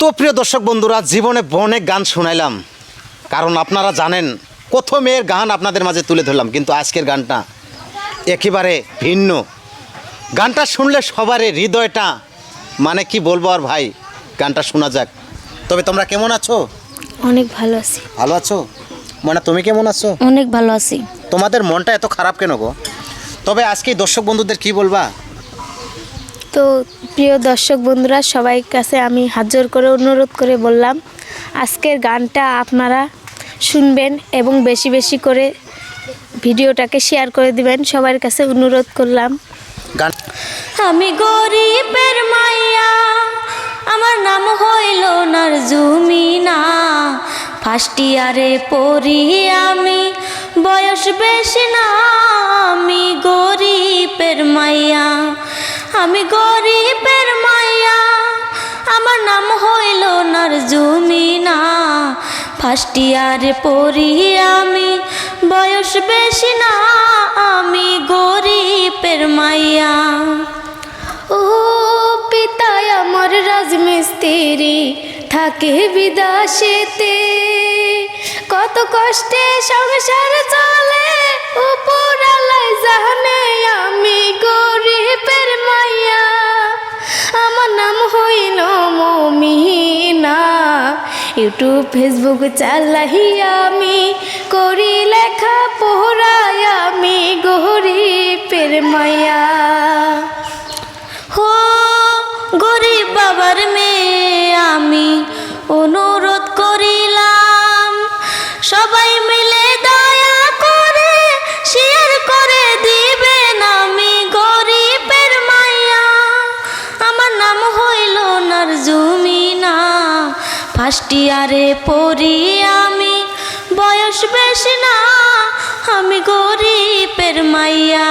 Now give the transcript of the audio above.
তো প্রিয় দর্শক বন্ধুরা, জীবনে অনেক গান শুনাইলাম, কারণ আপনারা জানেন কত মেয়ের গান আপনাদের মাঝে তুলে ধরলাম, কিন্তু আজকের গানটা একেবারে ভিন্ন। গানটা শুনলে সবারই হৃদয়টা মানে কি বলবো আর ভাই, গানটা শোনা যাক। তবে তোমরা কেমন আছো? অনেক ভালো আছি। ভালো আছো? মানে তুমি কেমন আছো? অনেক ভালো আছি। তোমাদের মনটা এত খারাপ কেন গো? তবে আজকে দর্শক বন্ধুদের কি বলবা? তো প্রিয় দর্শক বন্ধুরা, সবাই কাছে আমি হাত জোর করে অনুরোধ করে বললাম, আজকের গানটা আপনারা শুনবেন এবং বেশি বেশি করে ভিডিওটাকে শেয়ার করে দিবেন, সবার কাছে অনুরোধ করলাম। গান আমি গরিবের মাইয়া, আমার নাম হইল নারজুমিনা, ফার্স্ট ইয়ারে পড়ি আমি, বয়স বেশি না, আমি গরিবের মাইয়া, আমি গরিবের মাইয়া, আমার নাম হইল নারজুমিনা, ফার্স্ট ইয়ারে পড়ি আমি, বয়স বেশি না, আমি গরিবের মাইয়া। ও পিতায় আমার রাজমিস্ত্রি, থাকে বিদেশেতে, কত কষ্টে সংসার চলে, উপরালাই জানে, আমি গরিবের মাইয়া, আমার নাম হইল মমিনা, ইউটিউব ফেসবুক চালাই আমি, করি লেখা পড়াই আমি গরিবের মাইয়া। হো গরিব বাবার মেয়ে আমি, অনুরোধ করিলাম, সবাই মিলে দয়া করে শেয়ার করে দিবেন, আমি গরিবের মাইয়া, আমার নাম হইল নারজুমিনা, ফার্স্ট ইয়ারে পড়ি আমি, বয়স বেশি না, আমি গরিবের মাইয়া।